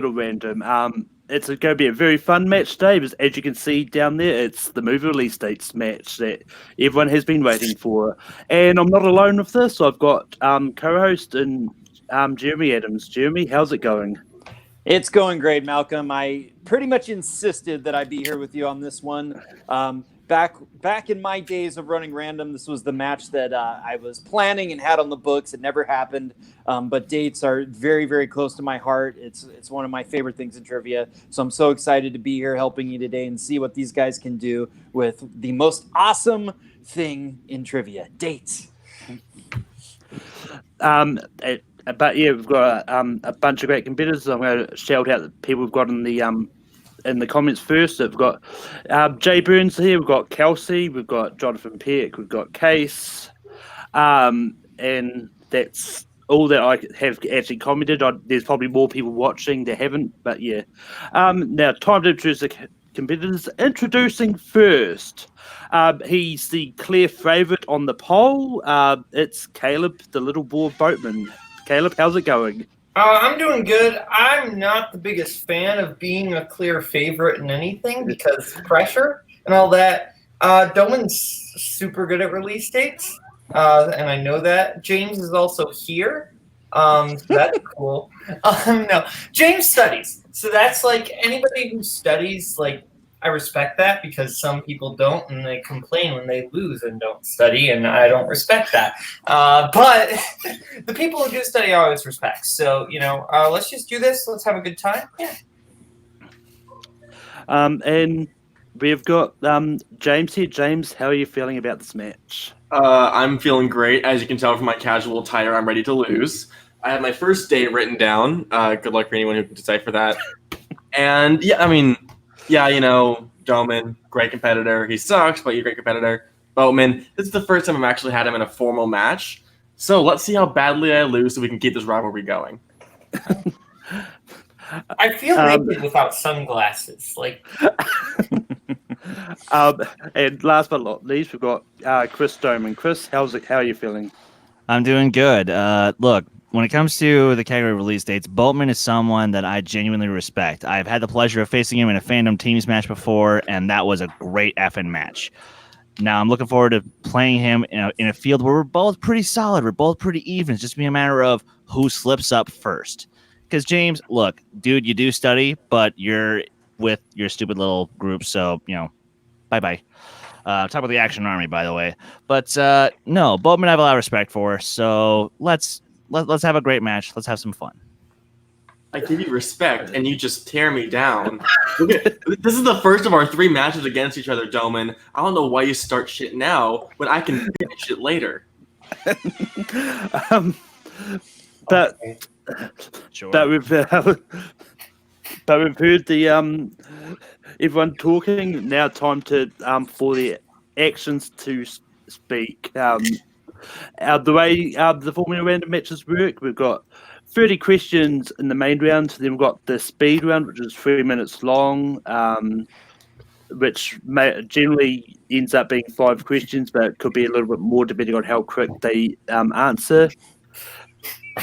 little random. It's going to be a very fun match today, because as you can see down there, it's the movie release dates match that everyone has been waiting for. And I'm not alone with this. I've got co-host and Jeremy Adams. Jeremy, how's it going? It's going great, Malcolm. I pretty much insisted that I be here with you on this one. Back in my days of running random, this was the match that I was planning and had on the books. It never happened, but dates are very, very close to my heart. It's one of my favorite things in trivia. So I'm so excited to be here helping you today and see what these guys can do with the most awesome thing in trivia, dates. But yeah, we've got a bunch of great competitors. I'm going to shout out the people we've got in the comments first. We've got Jay Burns here, we've got Kelsey, we've got Jonathan Peck, we've got Case, and that's all that I have actually commented on. There's probably more people watching that haven't, but yeah. Now, time to introduce the competitors. Introducing first, he's the clear favourite on the poll. It's Caleb, the little boy Boatman. Caleb, how's it going? I'm doing good. I'm not the biggest fan of being a clear favorite in anything because pressure and all that. Domen's super good at release dates, and I know that. James is also here. So that's cool. No, James studies. So that's like anybody who studies, like, I respect that because some people don't and they complain when they lose and don't study, and I don't respect that. But the people who do study I always respect. So, let's just do this. Let's have a good time. Yeah. And we've got James here. James, how are you feeling about this match? I'm feeling great. As you can tell from my casual attire, I'm ready to lose. I have my first date written down. Good luck for anyone who can decipher that. And Dohmen, great competitor. He sucks, but you're a great competitor. Boatman, this is the first time I've actually had him in a formal match. So let's see how badly I lose so we can keep this rivalry going. I feel naked without sunglasses. And last but not least, we've got Chris Dohmen. Chris, how are you feeling? I'm doing good. Look, when it comes to the category release dates, Boatman is someone that I genuinely respect. I've had the pleasure of facing him in a Fandom Teams match before, and that was a great effing match. Now I'm looking forward to playing him in a field where we're both pretty solid. We're both pretty even. It's just be a matter of who slips up first. Because James, look, dude, you do study, but you're with your stupid little group, so, bye-bye. Talk about the Action Army, by the way. But no, Boatman I have a lot of respect for, so let's have a great match. Let's have some fun. I give you respect, and you just tear me down. This is the first of our 3 matches against each other, Dohmen. I don't know why you start shit now when I can finish it later. Sure. But we've heard the everyone talking. Now time to for the actions to speak. The way the Formula Random matches work, we've got 30 questions in the main round. Then we've got the speed round, which is 3 minutes long, which generally ends up being 5 questions, but it could be a little bit more depending on how quick they answer.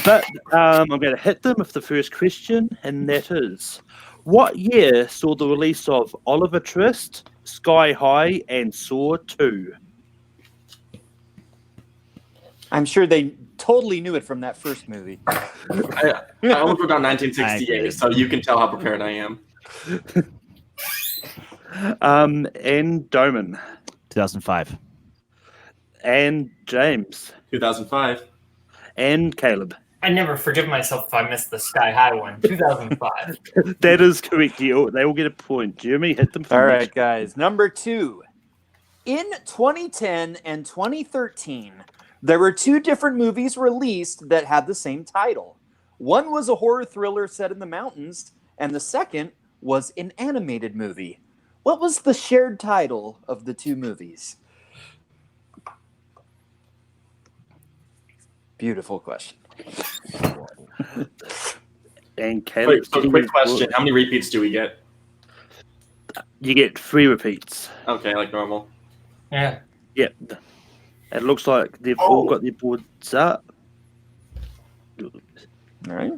But I'm going to hit them with the first question, and that is, what year saw the release of Oliver Twist, Sky High, and Saw 2? I'm sure they totally knew it from that first movie. I almost wrote down 1968, so you can tell how prepared I am. And Dohmen. 2005. And James. 2005. And Caleb. I never forgive myself if I miss the Sky High one. 2005. That is correct. They all get a point. Jeremy, hit them. All right, guys. Number 2. In 2010 and 2013, there were 2 different movies released that had the same title. One was a horror thriller set in the mountains, and the second was an animated movie. What was the shared title of the 2 movies? Beautiful question. And Caleb, so quick question. How many repeats do we get? You get 3 repeats. Okay, like normal. Yeah. Yep. It looks like they've all got their boards up. All right.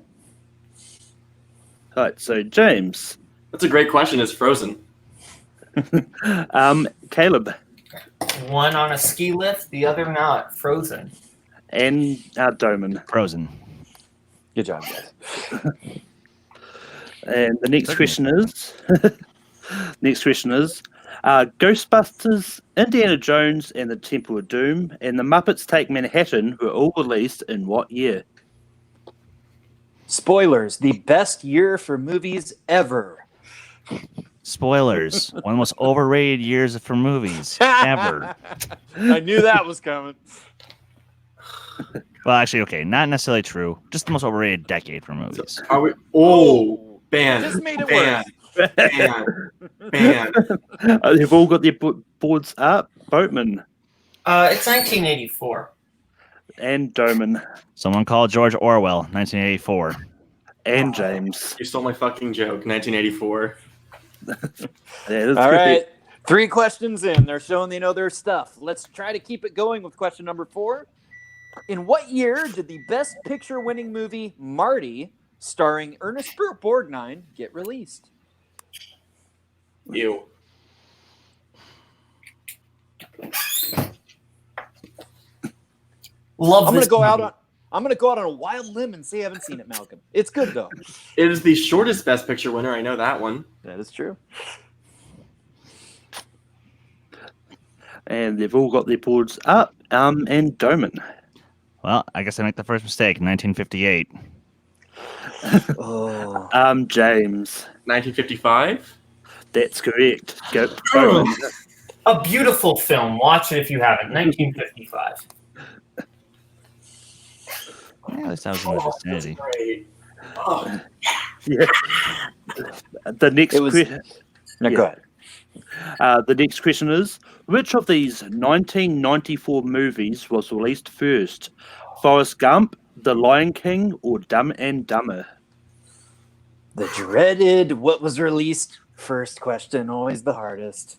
Right, so James. That's a great question. It's Frozen. Caleb. One on a ski lift, the other not. Frozen. And Dohmen. Frozen. Good job, guys. And the next question is Ghostbusters, Indiana Jones and the Temple of Doom, and the Muppets Take Manhattan were all released in what year? Spoilers, the best year for movies ever. Spoilers. One of the most overrated years for movies ever. I knew that was coming. Well, actually, okay, not necessarily true. Just the most overrated decade for movies. Are we? Oh, ban. Just made it ban. worse. Ban. They've all got their boards up. Boatman It's 1984. and Dohmen Someone called George Orwell, 1984. and James. You stole my fucking joke. 1984. Yeah, that's All good. right. 3 questions in. They're showing they know their stuff. Let's try to keep it going with question number 4. In what year did the Best Picture winning movie Marty, starring Ernest Borgnine, get released? You. Love I'm this gonna movie. go out on a wild limb and say I haven't seen it, Malcolm. It's good though. It is the shortest Best Picture winner. I know that one. That is true. And they've all got their boards up. And Dohmen. Well, I guess I make the first mistake, 1958. Oh. James. 1955. That's correct. Go Dohmen. A beautiful film. Watch it if you haven't. 1955. Yeah, at least I was in the vicinity. Great. Oh, Yeah. The next It was- question. No, go ahead. The next question is: which of these 1994 movies was released first? Forrest Gump, The Lion King, or Dumb and Dumber? The dreaded what was released first question, always the hardest.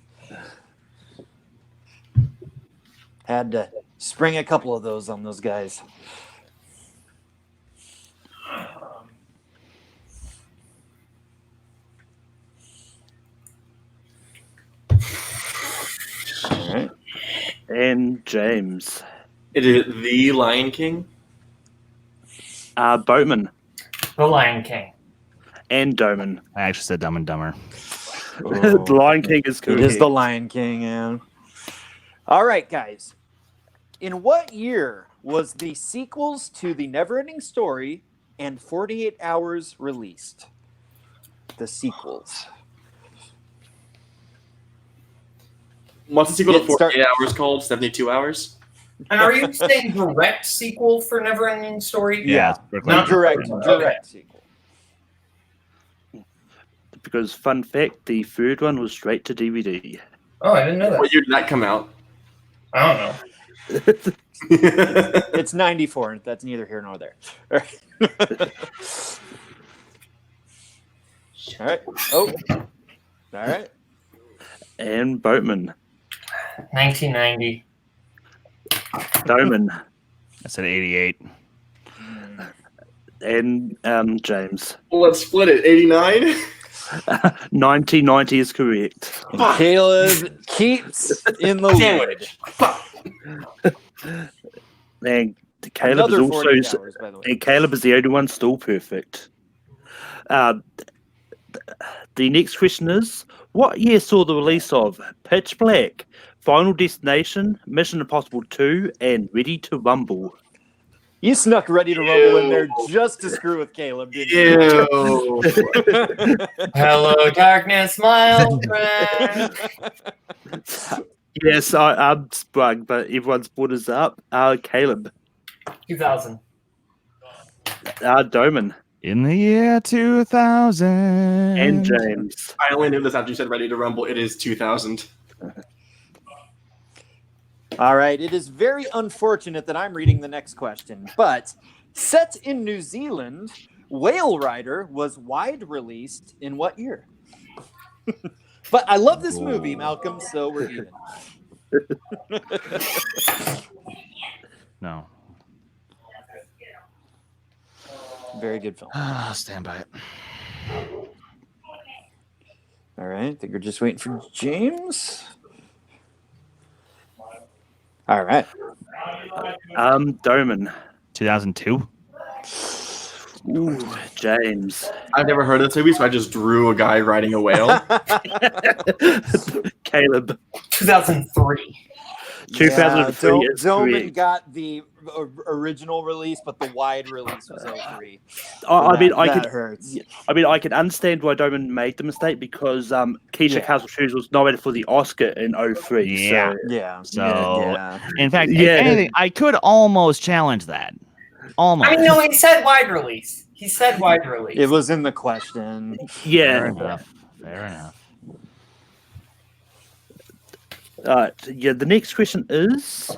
Had to spring a couple of those on those guys. All right. And James. it is The Lion King. Boatman The Lion King. and Dohmen. I actually said Dumb and Dumber. The Lion King is It correct. is the Lion King, yeah. All right, guys. In what year was the sequels to The Neverending Story and 48 Hours released? The sequels. What's the sequel to It start- 48 Hours called? 72 Hours? And are you saying direct sequel for Neverending Story? Yeah, Not Direct sequel. Because, fun fact, the third one was straight to DVD. Oh, I didn't know that. What year did that come out? I don't know. It's 94. That's neither here nor there. All right. Oh. All right. And Boatman. 1990. Dohmen. I said 88. And James. Let's split it. 89? 1990 is correct. And Caleb keeps in the lead. Sandwich. Fuck. And Caleb is Another also 48 hours, by the way. and Caleb is the only one still perfect. The next question is: what year saw the release of Pitch Black, Final Destination, Mission Impossible 2, and Ready to Rumble? You snuck Ready to Rumble in there just to screw with Caleb, didn't you? Ew. Hello, darkness, my old friend. Yes, I'm sprung, but everyone's board is up. Caleb. 2000. Dohmen. In the year 2000. And James. I only knew this after you said Ready to Rumble. It is 2000. All right. It is very unfortunate that I'm reading the next question, but set in New Zealand, Whale Rider was wide released in what year? But I love this movie, Malcolm, so we're even. No. Very good film. I'll stand by it. All right, I think we're just waiting for James. All right. Dohmen. 2002. Ooh, James. I've never heard of this movie, so I just drew a guy riding a whale. Caleb. 2003. 2003 is Dohmen correct. got the original release, but the wide release was 03. That hurts. I can understand why Dohmen made the mistake because Keisha Yeah. Castle Shoes was nominated for the Oscar in 03. Yeah. So, Yeah. So, yeah. in fact, Yeah. if anything, I could almost challenge that. Almost. I mean, no, he said wide release. He said wide release. It was in the question. Fair yeah. enough. Fair enough. The next question is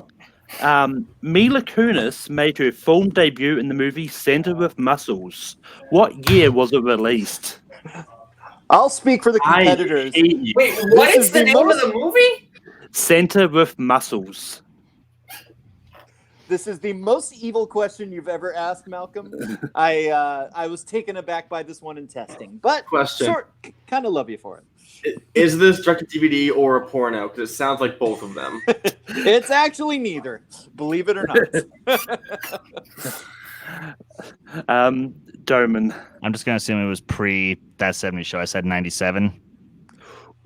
Mila Kunis made her film debut in the movie Santa with Muscles. What year was it released? I'll speak for the competitors. I hate you. Wait, what This is is the the name most- of the movie? Santa with Muscles. This is the most evil question you've ever asked, Malcolm. I was taken aback by this one in testing, but Question. kind of love you for it. Is this direct-to-DVD or a porno? Because it sounds like both of them. It's actually neither, believe it or not. Dohmen. I'm just going to assume it was pre That 70s Show. I said 97.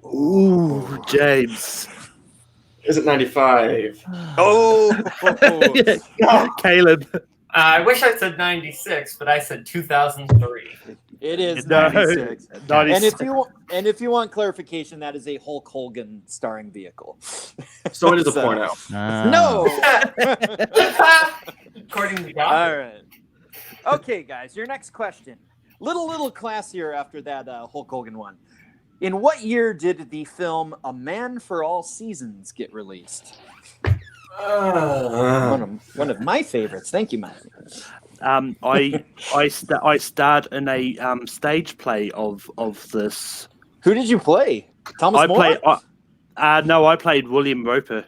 Ooh, James. Is it 95? Oh, Caleb. I wish I said 96, but I said 2003. it is No, 96. 96. And if you want clarification, that is a Hulk Hogan starring vehicle. So it is a So- porno. No. According to All God. right. Okay, guys, your next question. Little classier after that Hulk Hogan one. In what year did the film A Man for All Seasons get released? One of my favorites. Thank you, Mike. I starred in a stage play of this. Who did you play? Thomas I More? played William Roper.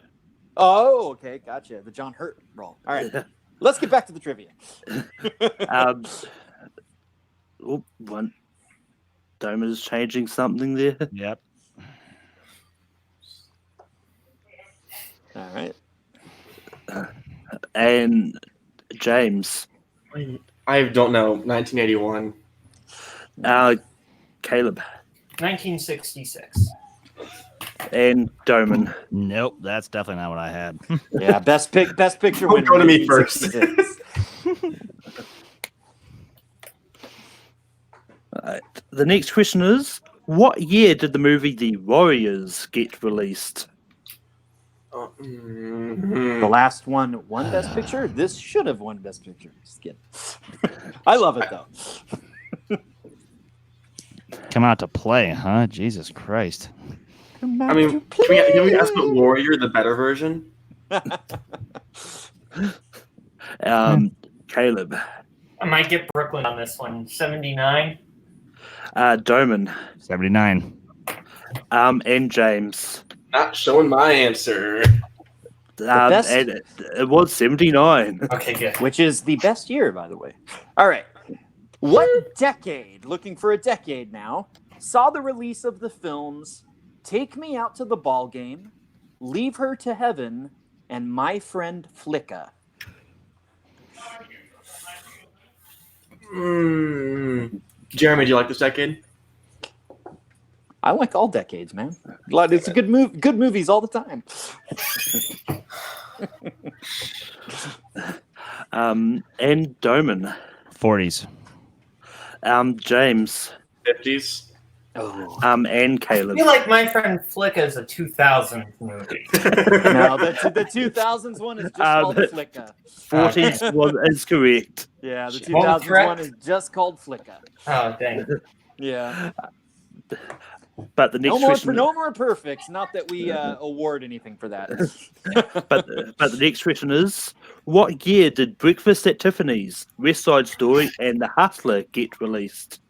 Oh, okay, gotcha. The John Hurt role. All right, let's get back to the trivia. One. Dohmen is changing something there. Yep. All right. And James. I don't know. 1981. Caleb. 1966. And Dohmen. Nope, that's definitely not what I had. Yeah, best picture Don't winner. go to me first. 1966. The next question is, what year did the movie The Warriors get released? The last one won Best Picture. This should have won Best Picture. Just kidding. I love it though. Come out to play, huh? Jesus Christ. I mean, can we ask what Warrior, the better version? Caleb. I might get Brooklyn on this one. 79. Dohmen. 79. And James. Not showing my answer. best- And it was 79. Okay, good. Which is the best year, by the way. All right. What decade, looking for a decade now, saw the release of the films Take Me Out to the Ball Game, Leave Her to Heaven, and My Friend Flicka? Jeremy, do you like this decade? I like all decades, man. It's a good movie. Good movies all the time. And Dohmen. 40s. James. 50s. Oh and I Caleb. feel like My Friend Flicka is a 2000 movie. no, the 2000s one is just called but- Flicka. 40s is correct. Yeah, the Well, 2000s correct. one is just called Flicka. Oh, dang. Yeah. But the next question. No more perfects. Not that we award anything for that. But the next question is, what year did Breakfast at Tiffany's, West Side Story, and The Hustler get released?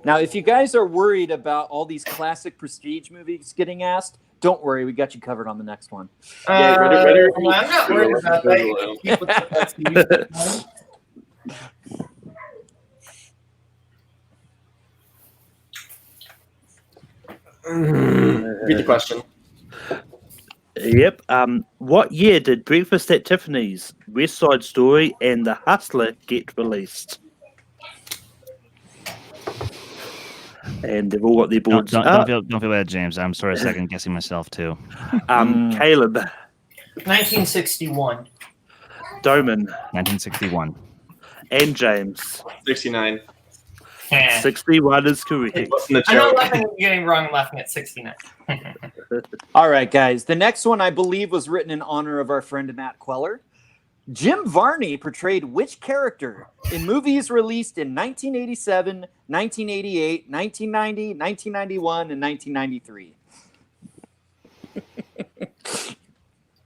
Now, if you guys are worried about all these classic prestige movies getting asked, don't worry. We got you covered on the next one. Yeah, ready. I'm not worried about that. You can keep with the Read the question. Yep. What year did Breakfast at Tiffany's, West Side Story, and The Hustler get released? And they've all got their boards Don't up. feel bad, James. I'm sort of second guessing myself too. Caleb, 1961. Dohmen, 1961. and James. 69. 61 is correct. It wasn't a I know joke. laughing at getting wrong and laughing at 69. All right, guys. The next one, I believe, was written in honor of our friend Matt Queller. Jim Varney portrayed which character in movies released in 1987, 1988, 1990, 1991, and 1993?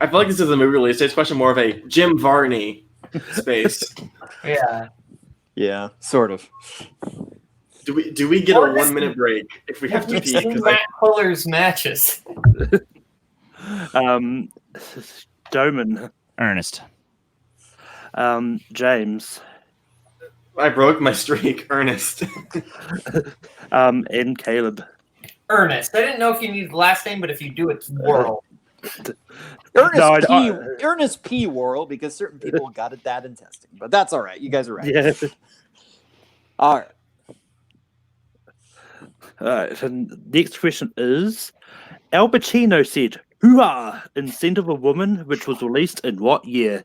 I feel like this is a movie release dates question, more of a Jim Varney space. Yeah. Yeah, sort of. Do we get Or a this- 1 minute break if we have to We've pee? seen 'Cause Matt Fuller's matches. Dohmen, Ernest. James, I broke my streak, Ernest. and Caleb. Ernest. I didn't know if you needed the last name, but if you do, it's Worrell. Ernest P. Worrell, because certain people got it that in testing. But that's all right. You guys are right. Yeah. All right. All right. And next question is: Al Pacino said "hoo-ah" in Scent of a Woman, which was released in what year?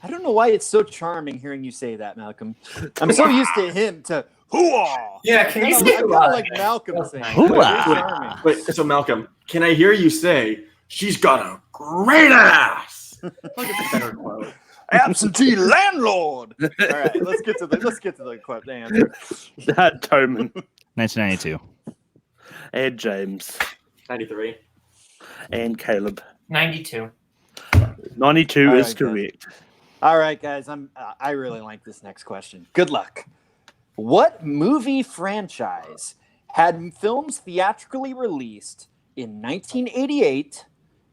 I don't know why it's so charming hearing you say that, Malcolm. I'm so used to him to hoo-ah. Yeah, can you I say kind of like Malcolm saying it. Hoo-ah. It's charming. Wait, so Malcolm, can I hear you say she's got a great ass? Like it's a better quote. Absentee landlord. All right, let's get to the quote. The answer. Dohmen 1992. and James 93. and Caleb. 92. 92 All is right, guys. correct. All right, guys. I really like this next question. Good luck. What movie franchise had films theatrically released in 1988,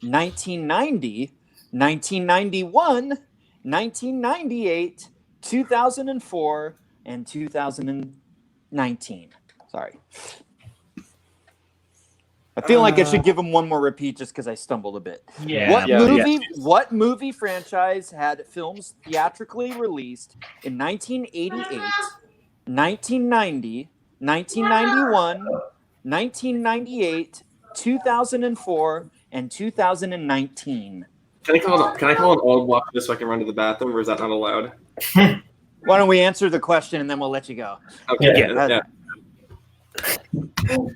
1990, 1991, 1998, 2004, and 2019? Sorry. I feel like I should give him one more repeat just because I stumbled a bit. Yeah. What movie franchise had films theatrically released in 1988, 1990, 1991, 1998, 2004, and 2019? Can I call an old walk this so I can run to the bathroom, or is that not allowed? Why don't we answer the question and then we'll let you go? Okay. Yeah.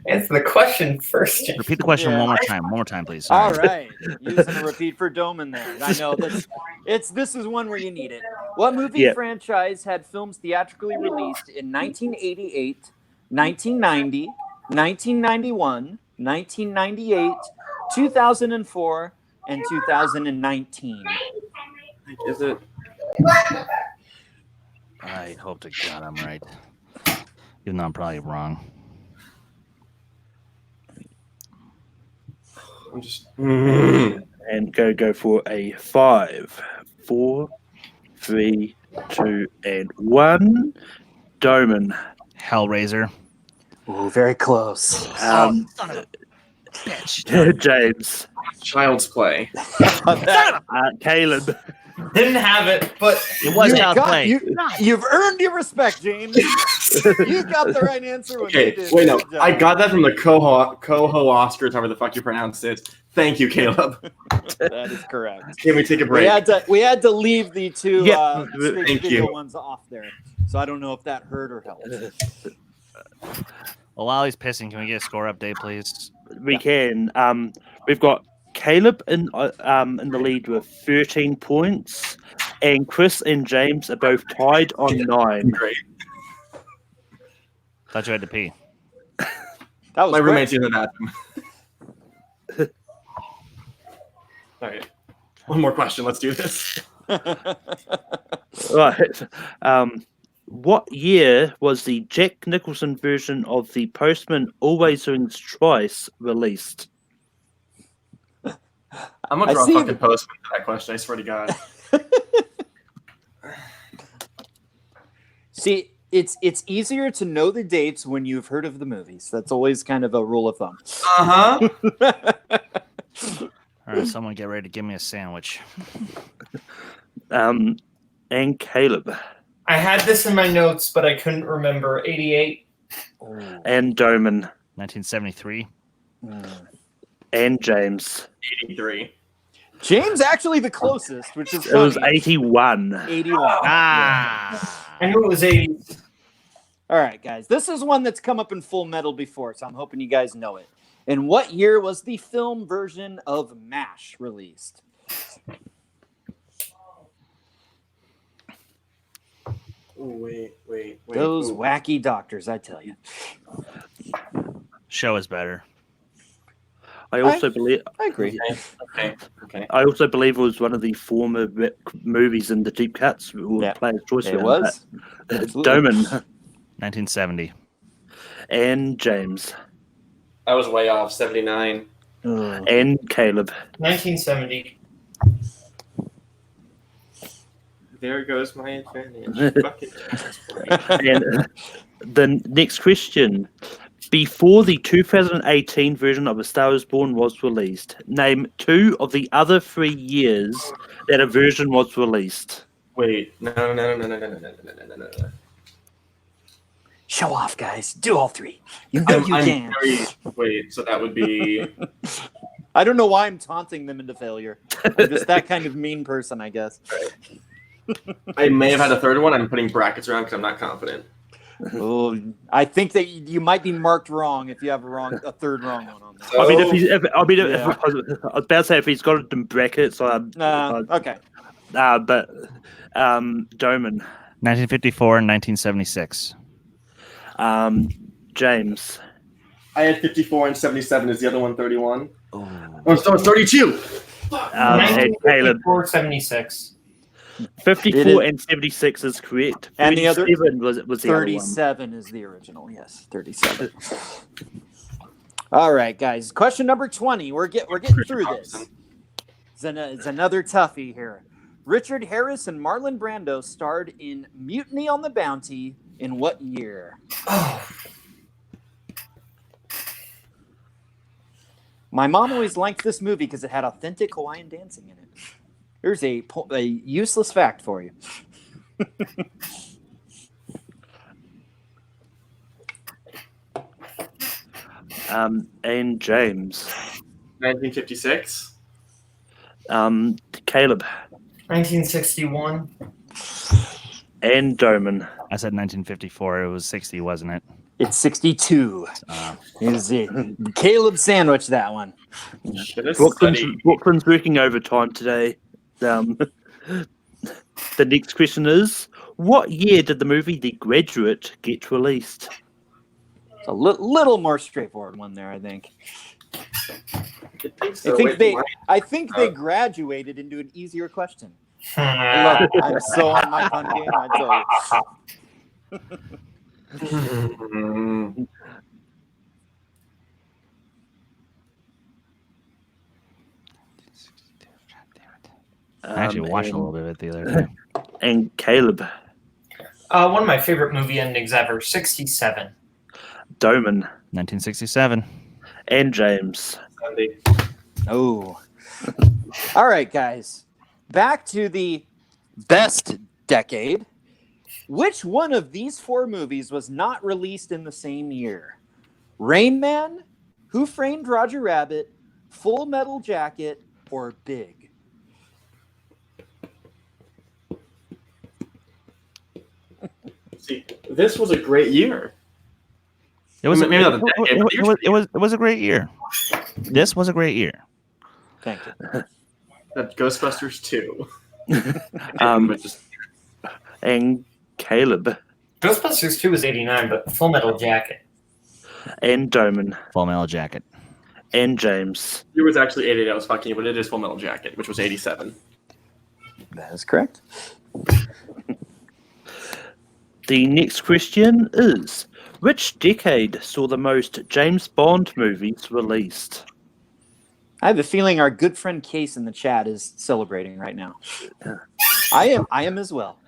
Answer the question first. Jim. Repeat the question Yeah. one more time, please. All Sorry. right, using a repeat for Dohmen there. I know this is one where you need it. What movie Yeah. franchise had films theatrically released in 1988, 1990, 1991, 1998, 2004, and 2019? Is it? I hope to God I'm right. Even though I'm probably wrong. I'm just. And go for a 5, 4, 3, 2, and 1. Dohmen. Hellraiser. Ooh, very close. Son of a bitch. James. Child's Play. Caleb. Didn't have it, but It was Child's Play. You've earned your respect, James. You got the right answer when you Okay, did. wait, no. Good job. I got that from the Coho Oscars, however the fuck you pronounce it. Thank you, Caleb. That is correct. Can we take a break? We had to leave the two Yeah. straight Thank video you. ones off there. So I don't know if that hurt or helped. Well, while he's pissing, can we get a score update, please? We can. We've got Caleb in the lead with 13 points, and Chris and James are both tied on 9. Great. Thought you had to pee. That was My quick. roommate's in the bathroom. All right. One more question. Let's do this. Right. What year was the Jack Nicholson version of The Postman Always Rings Twice released? I'm gonna I draw a see fucking the- postman for that question. I swear to God. See, It's easier to know the dates when you've heard of the movies. That's always kind of a rule of thumb. Uh-huh. All right, someone get ready to give me a sandwich. And Caleb. I had this in my notes, but I couldn't remember. 88. And Dohmen. 1973. And James. 83. James actually the closest, which is It was funny. 81. 81. Ah. I knew it was 80. All right, guys. This is one that's come up in Full Metal before, so I'm hoping you guys know it. In what year was the film version of MASH released? Wait. Those wacky doctors, I tell you. Show is better. I also believe. I agree. Okay. I also believe it was one of the former movies in the deep cuts. Yeah, Player's choice. it was. Dohmen 1970. and James I was way off. 79. and Caleb. 1970. There goes my advantage. Fuck it. And the next question. Before the 2018 version of A Star Is Born was released, name 2 of the other 3 years that a version was released. Wait. No. Show off, guys. Do all 3. You know you can. Wait, so that would be... I don't know why I'm taunting them into failure. I'm just that kind of mean person, I guess. I may have had a third one. I'm putting brackets around because I'm not confident. Oh, I think that you might be marked wrong if you have a third wrong one on there. So, I mean, I Yeah. was about to say if he's got it in brackets, Okay. but Dohmen, 1954 and 1976. James, I had 54 and 77. Is the other one 31? Oh, so it's 32. and Caleb. 76. 54 and 76 is correct. And the other 37 was the other one. 37 is the original. Yes, 37. All right, guys. Question number 20. We're getting through this. It's another toughie here. Richard Harris and Marlon Brando starred in Mutiny on the Bounty in what year? Oh, My mom always liked this movie because it had authentic Hawaiian dancing in it. Here's a useless fact for you. And James, 1956. Caleb, 1961. and Dohmen. I said 1954. It was 60, wasn't it? It's 62. Is it Caleb sandwich that one? Should have studied. Brooklyn's working overtime today. The next question is, what year did the movie The Graduate get released? It's a little more straightforward one there, I think. So. I think they graduated into an easier question. I'm so on my pun game, I tell you. I actually watched a little bit of it the other day. And Caleb, One of my favorite movie endings ever, 67. Dohmen, 1967. and James. Oh. All right, guys. Back to the best decade. Which one of these 4 movies was not released in the same year? Rain Man, Who Framed Roger Rabbit, Full Metal Jacket, or Big? See, this was a great year. It was Maybe not a decade, but it was a great year. This was a great year. Thank you. That Ghostbusters 2. And Caleb, Ghostbusters 2 was 89, but Full Metal Jacket. and Dohmen, Full Metal Jacket. and James. It was actually 88. I was fucking, but it is Full Metal Jacket, which was 87. That is correct. The next question is, which decade saw the most James Bond movies released? I have a feeling our good friend Case in the chat is celebrating right now. I am as well.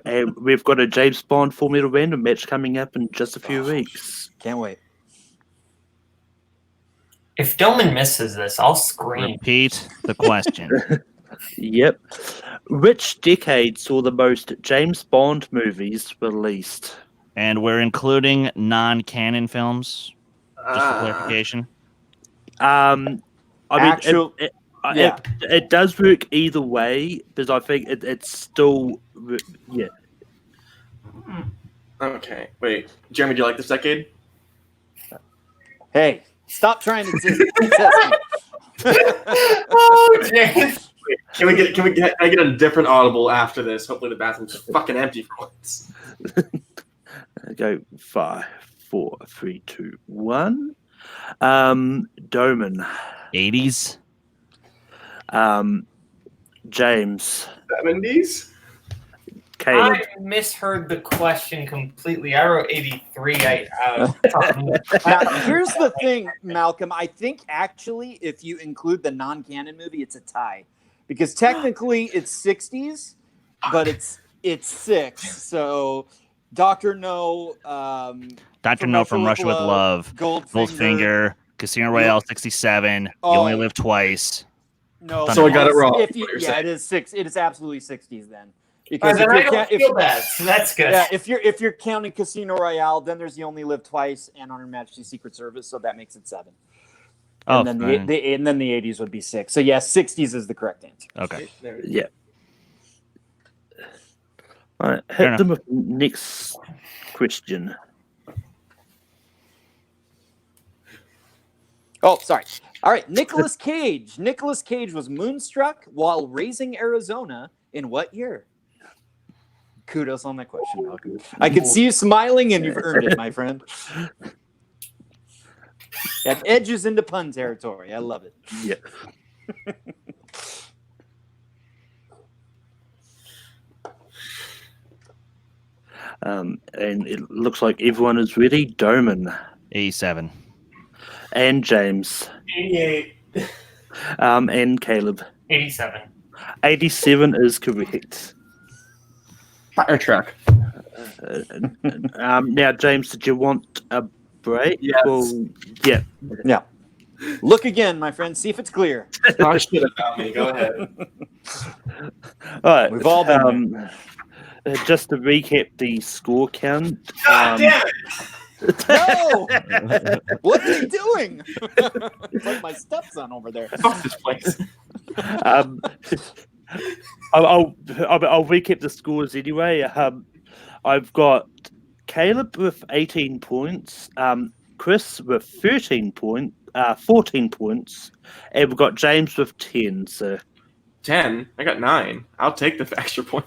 And we've got a James Bond Formula Random match coming up in just a few weeks. Can't wait. If Dohmen misses this, I'll scream. Repeat the question. Yep. Which decade saw the most James Bond movies released? And we're including non-canon films, just for clarification. I mean, Yeah. it does work either way, because I think it's still, yeah. Okay, wait. Jeremy, do you like this decade? Hey, stop trying to test me. Oh, James. Can I get a different audible after this? Hopefully the bathroom's fucking empty for once. Go 5, 4, 3, 2, 1. Dohmen. 80s. James. 70s? Caleb. I misheard the question completely. I wrote 83. Now, here's the thing, Malcolm. I think actually, if you include the non-canon movie, it's a tie, because technically it's 60s, but it's 6. So, Dr. No, Dr. No from Russia with Love. Goldfinger. Casino Royale 67. You Only Live Twice. No, So I got it wrong. It is 6. It is absolutely 60s then. Because Because then I don't feel bad. So that's good. Yeah, if you're counting Casino Royale, then there's You Only Live Twice and On Her Majesty's Secret Service, so that makes it 7. Oh, And then the 80s would be 6. So yeah, 60s is the correct answer. Okay. Yeah. All right, Fair hit them with next question. Oh, sorry. All right, Nicolas Cage. Nicolas Cage was moonstruck while raising Arizona in what year? Kudos on that question, Malcolm. I can see you smiling, and you've earned it, my friend. That edges into pun territory. I love it. Yeah. And it looks like everyone is ready. Dohmen 87. and James 88. and Caleb. 87. 87 is correct. Fire truck. Now, James, did you want a break? Yes. Yeah. Yeah. Look again, my friend. See if it's clear. Talk shit about me. Go ahead. All right. We've all been just to recap the score count. God damn it! No! What are you doing? It's like my stepson over there. Fuck this place. I'll recap the scores anyway. I've got Caleb with 18 points, Chris with 14 points, and we've got James with 10. So 10. I got 9. I'll take the extra point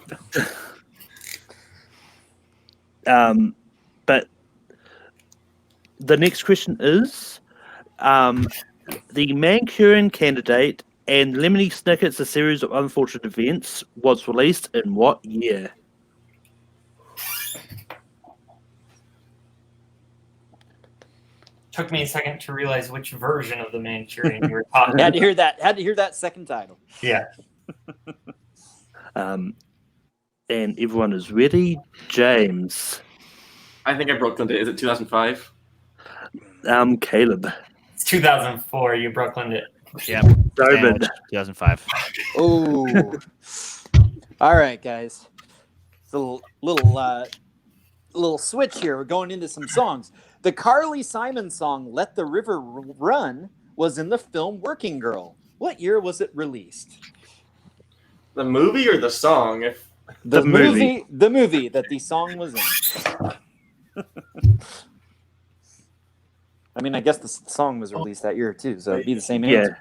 though. But the next question is, the Manchurian Candidate and Lemony Snicket's A Series of Unfortunate Events was released in what year? Took me a second to realize which version of the Manchurian you were talking Had about. to hear that second title. Yeah. And everyone is ready. James. I think I broke Brooklyn. Is it 2005? Caleb. It's 2004. You Brooklyn it. Yeah. Dohmen. 2005. Oh. All right, guys. It's a little switch here. We're going into some songs. The Carly Simon song "Let the River Run" was in the film Working Girl. What year was it released? The movie or the song? The movie. The movie that the song was in. I mean, I guess the song was released that year too, so it'd be the same answer.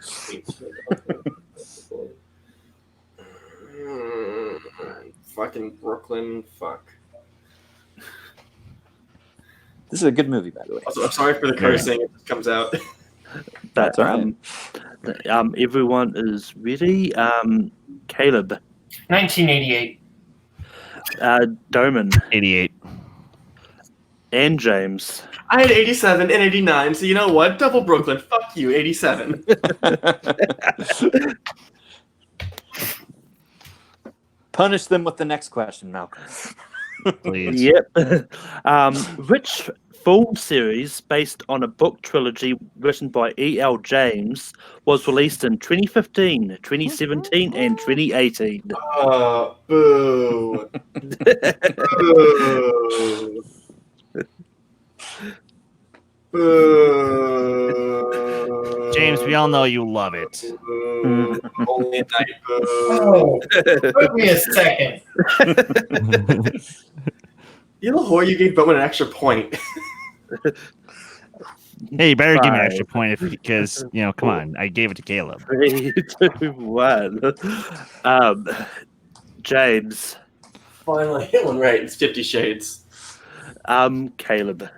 Fucking Brooklyn. Fuck. This is a good movie, by the way. Also, I'm sorry for the cursing. It just comes out. But, That's all right. everyone is ready. Caleb. 1988. Dohmen. 88. And James. I had 87 and 89, so you know what? Double Brooklyn. Fuck you, 87. Punish them with the next question, Malcolm. Please. Yep. Which film series based on a book trilogy written by E.L. James was released in 2015, 2017, and 2018? Boo. Boo. Boo. James, we all know you love it. Boo. Only night. Boo. Oh, took me a second. You little whore, you gave Boatman an extra point. Hey, you better give me an 5, extra point because, come on. I gave it to Caleb. 3, 2, 1. James. Finally hit one right. It's 50 Shades. Caleb.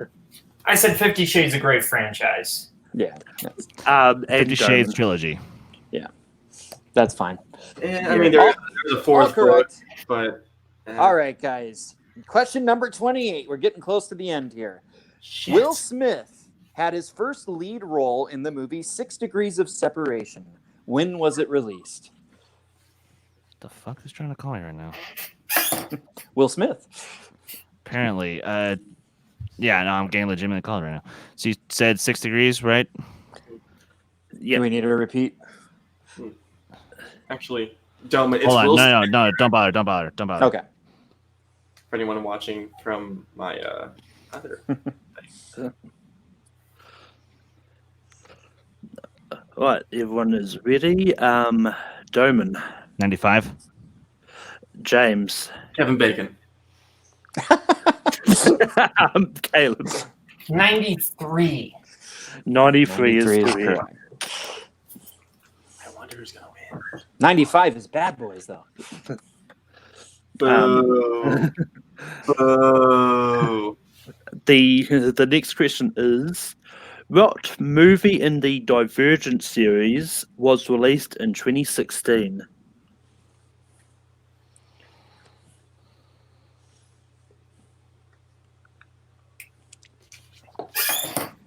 I said 50 Shades of Grey franchise. Yeah, And 50 Shades Dohmen. trilogy. that's fine. I mean, there's a All fourth book, correct. but... All right, guys. Question number 28. We're getting close to the end here. Shit. Will Smith had his first lead role in the movie 6 Degrees of Separation. When was it released? The fuck is trying to call me right now? Will Smith. Apparently. Yeah, no, I'm getting legitimately called right now. So you said 6 degrees, right? Yeah. Do we need to repeat? Actually, Dohmen, it's Hold on. Will No, don't bother. Okay. For anyone watching from my other... Right, everyone is ready. Dohmen. 95. James. Kevin Bacon. Caleb. 93. 93 is 93 is correct. correct. I wonder who's going to win. 95 is Bad Boys, though. Boo. Boo. The next question is, what movie in the Divergent series was released in 2016?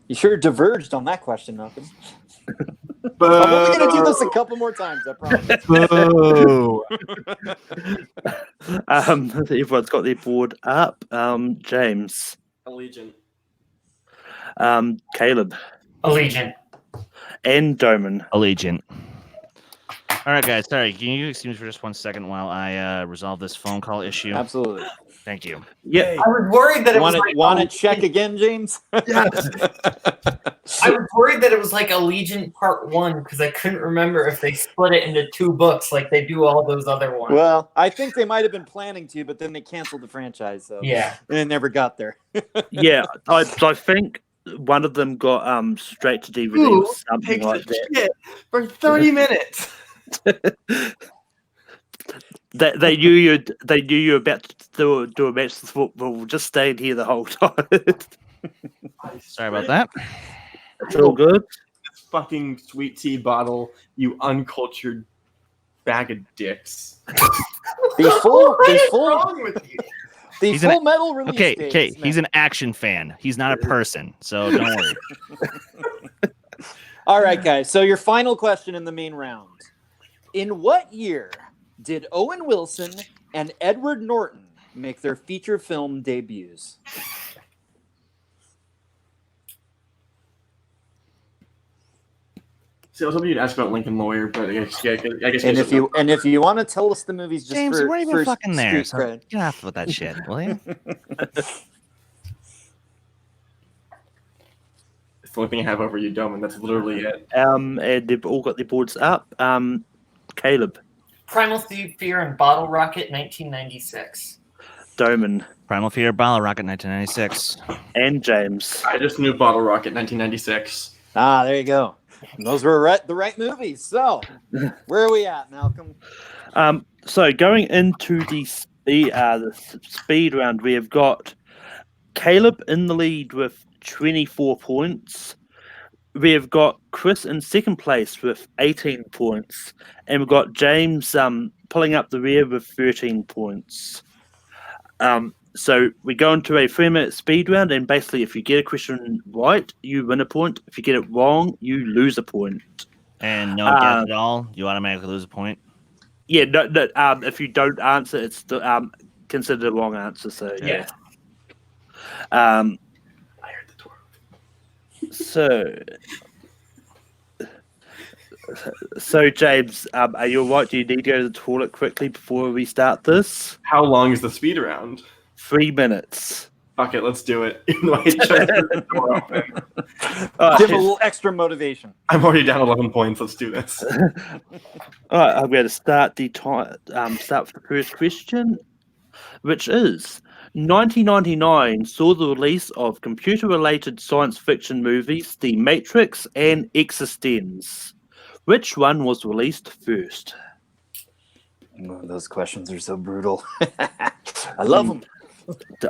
You sure diverged on that question, Malcolm. Boo. I'm only going to do this a couple more times, I promise. Boo. Everyone's got their board up. James. Allegiant. Caleb. Allegiant. And Dohmen. Allegiant. All right, guys. Sorry. Can you excuse me for just 1 second while I resolve this phone call issue? Absolutely. Thank you. Yeah. I was worried that it was Want like to check again, James? Yes. I was worried that it was like Allegiant Part 1 because I couldn't remember if they split it into 2 books like they do all those other ones. Well, I think they might have been planning to, but then they canceled the franchise, so Yeah. and it never got there. Yeah. I think one of them got straight to DVD Who or something takes like a that. shit for 30 minutes? They knew you were about to do a match. We'll just stay in here the whole time. Sorry about that. It's all good. This fucking sweet tea bottle, you uncultured bag of dicks. The full, What the is full, wrong with you? the He's an- full metal release. Okay, dates, he's man. an action fan. He's not a person, so don't worry. All right, guys. So your final question in the main round: in what year did Owen Wilson and Edward Norton make their feature film debuts? See, I was hoping you'd ask about Lincoln Lawyer, but I guess And if you want to tell us the movies, just James, for, we're not even for fucking there. street So cred. get off with that shit, will you? it's the only thing I have over you, Dohmen. That's literally it. And they've all got their boards up. Caleb. Primal Fear and Bottle Rocket, 1996. Dohmen. Primal Fear, Bottle Rocket, 1996. And James. I just knew Bottle Rocket, 1996. Ah, there you go. And those were the right movies. So, where are we at, Malcolm? So going into the speed round, we have got Caleb in the lead with 24 points. We have got Chris in second place with 18 points, and we've got James pulling up the rear with 13 points. So we go into a 3-minute speed round, and basically, if you get a question right, you win a point. If you get it wrong, you lose a point. And no guess at all, you automatically lose a point. Yeah, no, if you don't answer, it's considered a wrong answer. So yeah. I heard the door. So James, are you alright? Do you need to go to the toilet quickly before we start this? How long is the speed round? 3 minutes. Okay, let's do it. Even though I tried to the door open. Give him a little extra motivation. I'm already down 11 points. Let's do this. Alright, I'm going to start the start with the first question, which is 1999 saw the release of computer-related science fiction movies The Matrix and Existence. Which one was released first? Oh, those questions are so brutal. I love them.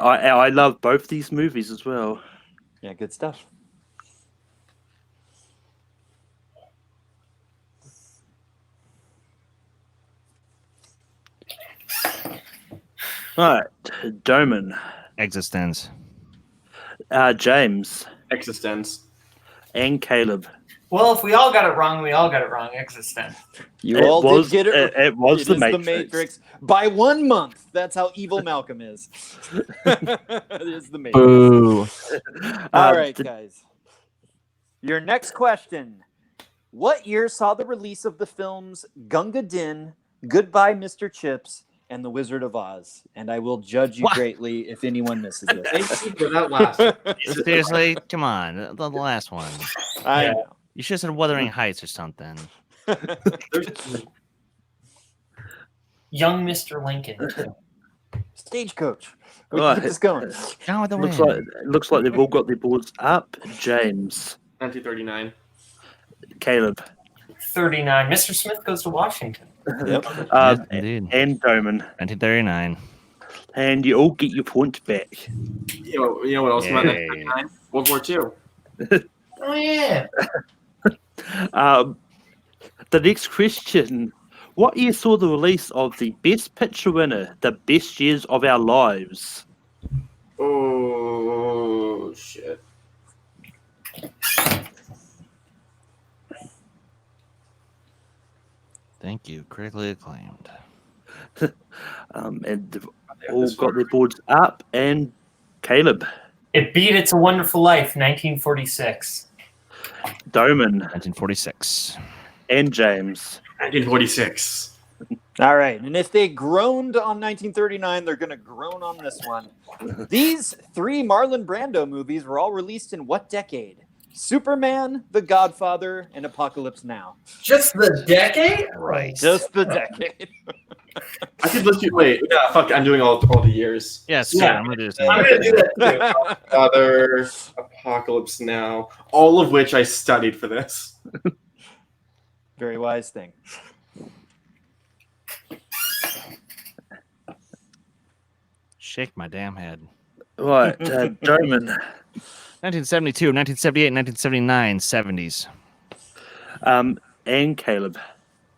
I love both these movies as well. Yeah, good stuff. All right, Dohmen, Existence. James, Existence. and Caleb. Well, if we all got it wrong, we all got it wrong. Existence. You It all was- did get it. it was It The is Matrix. by 1 month. That's how evil Malcolm is. It is the Matrix. Boo. All right, guys. Your next question. What year saw the release of the films Gunga Din, Goodbye, Mr. Chips, and The Wizard of Oz? And I will judge you What? greatly if anyone misses Thank this. you for that last one. Seriously, come on, the last one. I Yeah. know. You should have said Wuthering Heights or something. Young Mr. Lincoln. Stagecoach. We All can keep right. this going. Gone with the Looks wind. like they've all got their boards up. James, 1939. Caleb, 39. Mr. Smith goes to Washington. Yep. Yes, indeed. and Dohmen. 1939. And you all get your point back. You know what else came out in Yay. 1939? World War II. Oh, yeah. The next question. What year saw the release of the Best Picture winner, The Best Years of Our Lives? Oh, shit. Thank you. Critically acclaimed. And they've all got their boards up. And Caleb, It beat It's a Wonderful Life, 1946. Dohmen, 1946. and James. 1946. All right. And if they groaned on 1939, they're going to groan on this one. These three Marlon Brando movies were all released in what decade? Superman, The Godfather, and Apocalypse Now. Just the decade? Right. Just the decade. I could list you. Wait, yeah, fuck. I'm doing all the years. Yes, Yeah. I'm gonna do this. I'm going to do that too. Other Apocalypse Now, all of which I studied for this. Very wise thing. Shake my damn head. Right, Dohmen, 1972, 1978, 1979, 70s. and Caleb,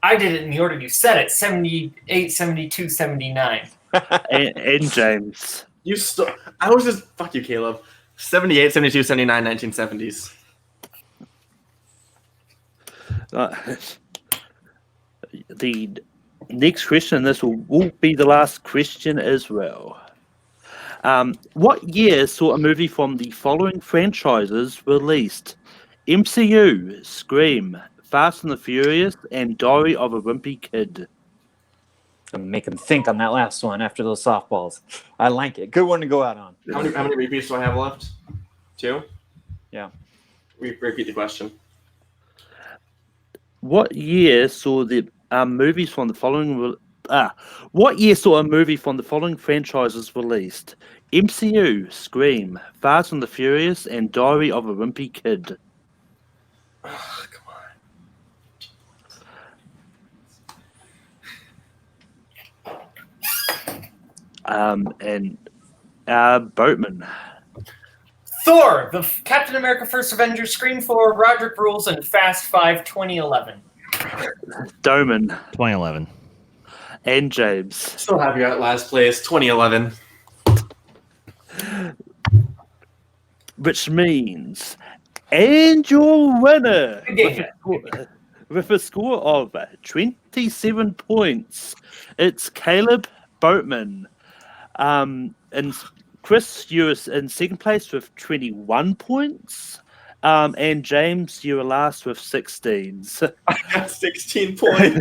I did it in the order you said it, 78, 72, 79. and James. I was just. Fuck you, Caleb. 78, 72, 79, 1970s. The next question, this will be the last question as well. What year saw a movie from the following franchises released? MCU, Scream, Fast and the Furious, and Diary of a Wimpy Kid. Make them think on that last one after those softballs. I like it. Good one to go out on. How many repeats do I have left? 2? Yeah. Repeat the question. What year saw the movies from the following? What year saw a movie from the following franchises released? MCU, Scream, Fast and the Furious, and Diary of a Wimpy Kid. Oh, come And Boatman. Thor, the Captain America First Avenger, Scream 4, Roderick Rules, and Fast 5, 2011. Dohmen 2011. and James. Still happy at last place. 2011. Which means, and your winner Good game. with a score of 27 points. It's Caleb Boatman. And Chris, you're in second place with 21 points. And James, you were last with 16. I got 16 points.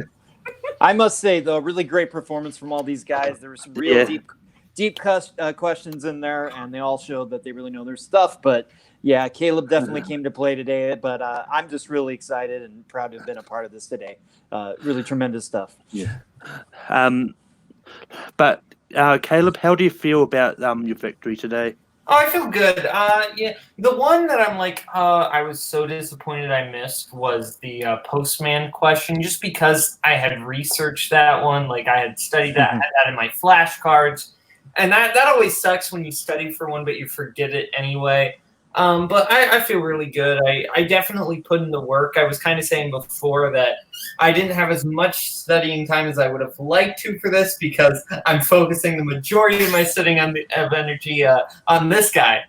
I must say, though, really great performance from all these guys. There were some real deep questions in there, and they all showed that they really know their stuff. But yeah, Caleb definitely came to play today. But I'm just really excited and proud to have been a part of this today. Really tremendous stuff. Yeah. But Caleb, how do you feel about your victory today? Oh, I feel good. Yeah, the one that I'm like, I was so disappointed I missed was the postman question, just because I had researched that one, like I had studied that, had that in my flashcards, and that always sucks when you study for one but you forget it anyway. But I feel really good. I definitely put in the work. I was kind of saying before that I didn't have as much studying time as I would have liked to for this, because I'm focusing the majority of my studying of energy on this guy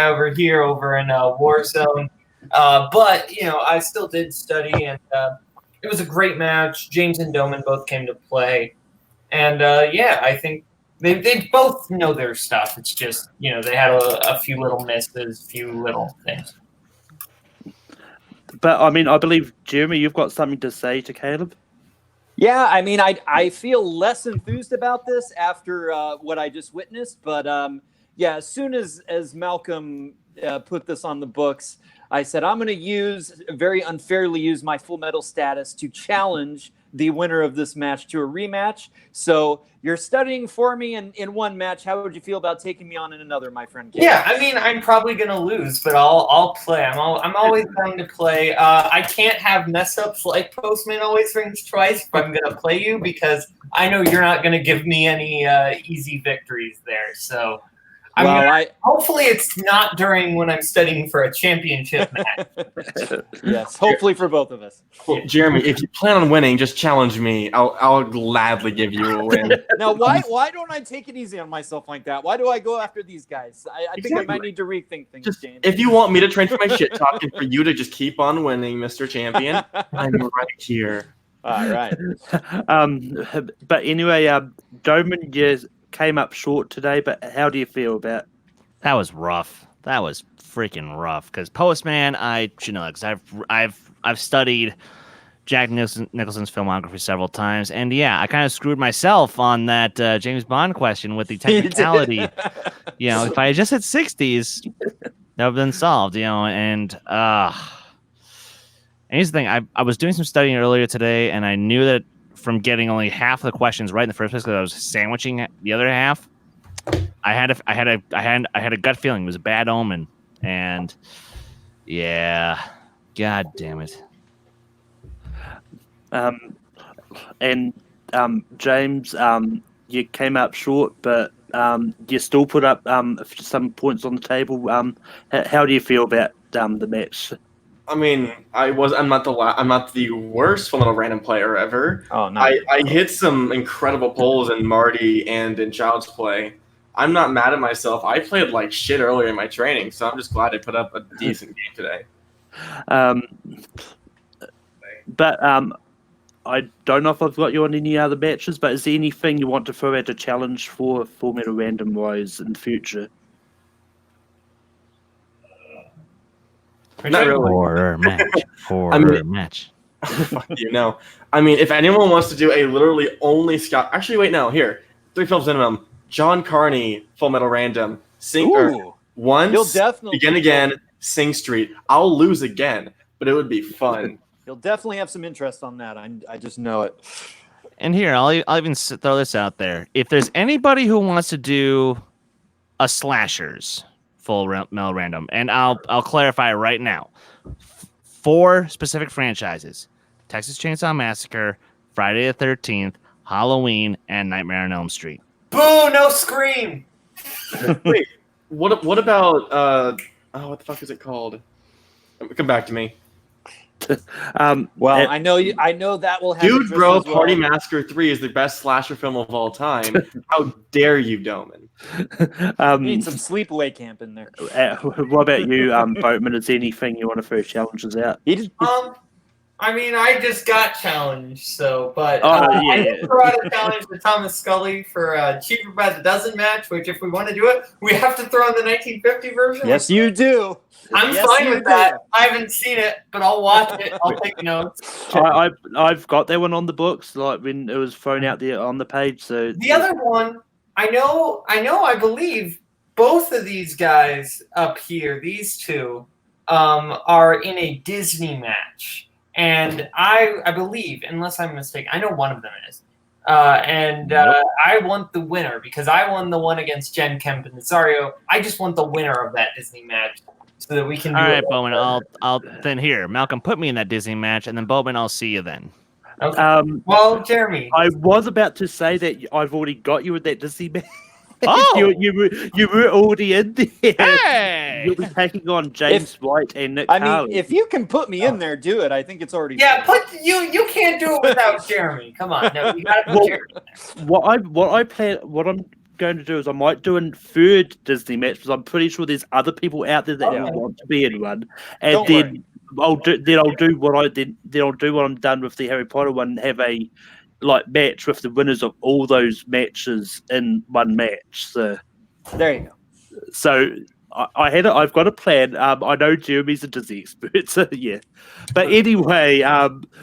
over here over in Warzone. But, I still did study, and it was a great match. James and Dohmen both came to play. And, I think they both know their stuff. It's just, they had a few little misses, few little things. But, I believe, Jeremy, you've got something to say to Caleb? Yeah, I feel less enthused about this after what I just witnessed. But, as soon as Malcolm put this on the books, I said, I'm going to very unfairly use my Full Metal status to challenge the winner of this match to a rematch. So you're studying for me in one match. How would you feel about taking me on in another, my friend? Caleb? Yeah, I'm probably gonna lose, but I'll play. I'm always going to play. I can't have mess ups like Postman always rings twice if I'm gonna play you, because I know you're not gonna give me any easy victories there. So. Hopefully it's not during when I'm studying for a championship match. Yes, hopefully for both of us. Well, Jeremy, if you plan on winning, just challenge me. I'll gladly give you a win. Now, why don't I take it easy on myself like that? Why do I go after these guys? I think I might need to rethink things, James. If you want me to train for my shit talking for you to just keep on winning, Mr. Champion, I'm right here. All right. But anyway, Dohmen came up short today, but how do you feel about? That was rough. That was freaking rough. Because Postman, I should know, because I've studied Jack Nicholson's filmography several times, and yeah, I kind of screwed myself on that James Bond question with the technicality. If I had just hit 60s, that would have been solved. And here's the thing: I was doing some studying earlier today, and I knew that from getting only half of the questions right in the first place, because I was sandwiching the other half, I had a gut feeling it was a bad omen, and yeah, god damn it. James, you came up short, but you still put up some points on the table. How do you feel about the match? I'm not the worst Full Metal Random player ever. Oh no! I hit some incredible polls in Marty and in Child's Play. I'm not mad at myself. I played like shit earlier in my training, so I'm just glad I put up a decent game today. But I don't know if I've got you on any other matches, but is there anything you want to throw out a challenge for Full Metal Random wise in the future? Not really. Horror match. Fuck you know. If anyone wants to do a literally only Scott, actually, wait, no, here, 3 films minimum. John Carney, Full Metal Random, once, You'll definitely begin again, Sing Street. I'll lose again, but it would be fun. You'll definitely have some interest on that. I just know it. And here, I'll even throw this out there. If there's anybody who wants to do a slashers Full Metal Random, and I'll clarify right now. 4 specific franchises: Texas Chainsaw Massacre, Friday the 13th, Halloween, and Nightmare on Elm Street. Boo! No Scream. Wait, what about what the fuck is it called? Come back to me. I know that will have. Dude, bro, Party Massacre 3 is the best slasher film of all time. How dare you, Dohmen? Need some sleepaway camp in there. What about you, Boatman? Is there anything you want to throw challenges out? I mean, I just got challenged, so, but Oh, I yeah. did throw out a challenge to Thomas Scully for a cheaper by the dozen match, which if we want to do it, we have to throw in the 1950 version. Yes, you do. I'm Yes, fine you with that. I haven't seen it, but I'll watch it. I'll take notes. I've got that one on the books, like when it was thrown out there on the page. So The other one, I believe both of these guys up here, these two, are in a Disney match. And I believe, unless I'm mistaken, I know one of them is. I want the winner because I won the one against Jen Kemp and Nazario. I just want the winner of that Disney match so that we can do All right, it. Bowman. I'll then here, Malcolm, put me in that Disney match, and then Boatman, I'll see you then. Okay. Well, Jeremy. I was about to say that I've already got you with that Disney match. Oh! you were already in there. Hey! You'll be taking on James White and Nick I mean, Harley. if you can put me in there, do it. I think it's already. Yeah, you can't do it without Jeremy. Come on, no, you gotta put Jeremy in there. what I'm going to do is I might do a third Disney match because I'm pretty sure there's other people out there that Okay. want to be in one, and Don't then I'll do what I'm done with the Harry Potter one and have a match with the winners of all those matches in one match. So There you go. So I've got a plan. I know Jeremy's a Disney expert, so yeah. But anyway,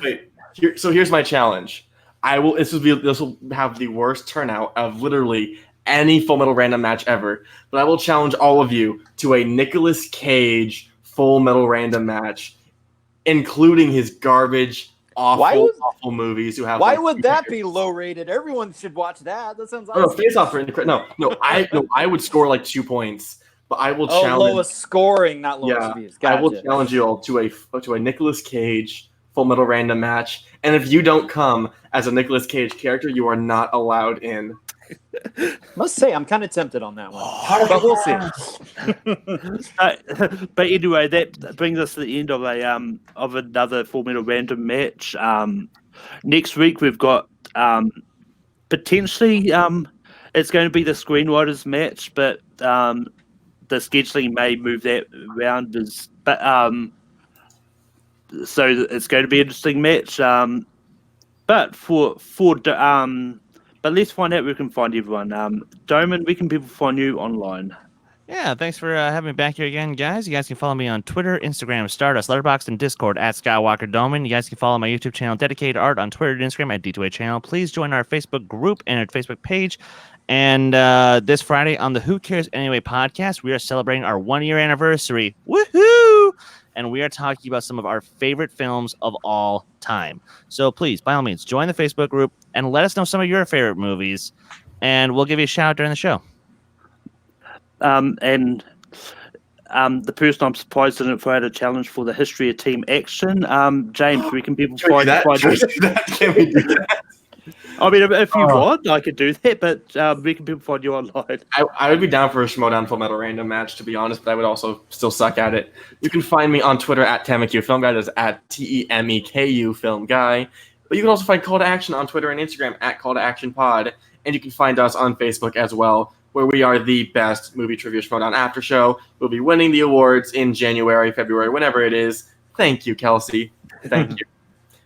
Wait. Here's my challenge. This will have the worst turnout of literally any Full Metal Random match ever. But I will challenge all of you to a Nicolas Cage Full Metal Random match, including his garbage, awful movies. Why would that be low rated? Everyone should watch that. That sounds awesome. No, Face Off for I would score like 2 points, but I will challenge. Lowest scoring, not lowest views. Gotcha. I will challenge you all to a Nicolas Cage Full Metal Random match, and if you don't come as a Nicolas Cage character, you are not allowed in. Must say, I'm kind of tempted on that one, but we'll see. but anyway, that brings us to the end of another Full Metal Random match. Next week we've got potentially it's going to be the screenwriters match, but the scheduling may move that around. So it's going to be an interesting match. But let's find out where we can find everyone. Dohmen, where can people find you online? Yeah, thanks for having me back here again, guys. You guys can follow me on Twitter, Instagram, Stardust, Letterboxd, and Discord at Skywalker Dohmen. You guys can follow my YouTube channel, Dedicated Art, on Twitter and Instagram at D2A Channel. Please join our Facebook group and our Facebook page. And this Friday on the Who Cares Anyway podcast, we are celebrating our 1-year anniversary. Woohoo! And we are talking about some of our favorite films of all time. So please, by all means, join the Facebook group and let us know some of your favorite movies, and we'll give you a shout out during the show. And the person I'm surprised didn't throw out a challenge for the history of team action. James, where can people find that? Can we do that? I mean, if you want, I could do that, but where can people find you online? I would be down for a Schmodown Full Metal Random match, to be honest, but I would also still suck at it. You can find me on Twitter at Temeku Film Guy. That's at TEMEKU Film Guy. But you can also find Call to Action on Twitter and Instagram at Call to Action Pod. And you can find us on Facebook as well, where we are the best movie trivia Schmodown after show. We'll be winning the awards in January, February, whenever it is. Thank you, Kelsey. Thank you.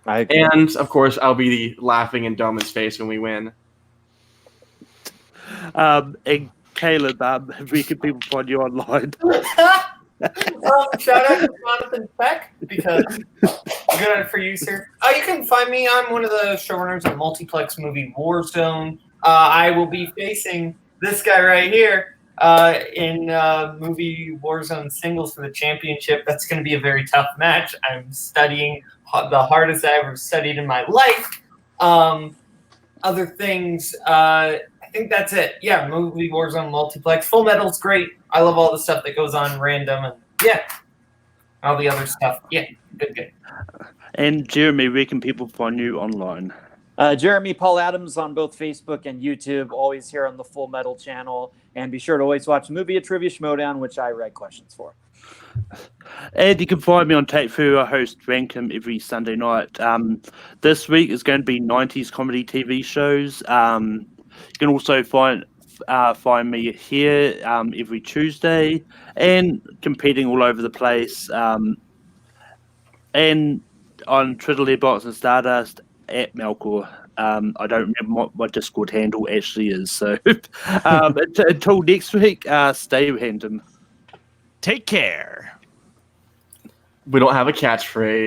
And, of course, I'll be laughing in Domen's face when we win. And Caleb, where can people find you online? Shout out to Jonathan Peck, because good for you, sir. You can find me. I'm one of the showrunners of Multiplex Movie Warzone. I will be facing this guy right here in movie Warzone singles for the championship. That's going to be a very tough match. I'm studying the hardest I ever studied in my life. Other things, I think that's it. Yeah, movie Warzone Multiplex. Full Metal's great. I love all the stuff that goes on random, and yeah, all the other stuff. Yeah, good. And Jeremy, where can people find you online? Jeremy Paul Adams on both Facebook and YouTube, always here on the Full Metal channel. And be sure to always watch Movie Trivia Schmodown, which I write questions for. And you can find me on Tape 2. I host Rankum every Sunday night. This week is going to be 90s comedy TV shows. You can also find me here every Tuesday and competing all over the place. And on Twiddly Box and Stardust at Melkor. I don't remember what my Discord handle actually is. So until next week, stay random. Take care. We don't have a catchphrase.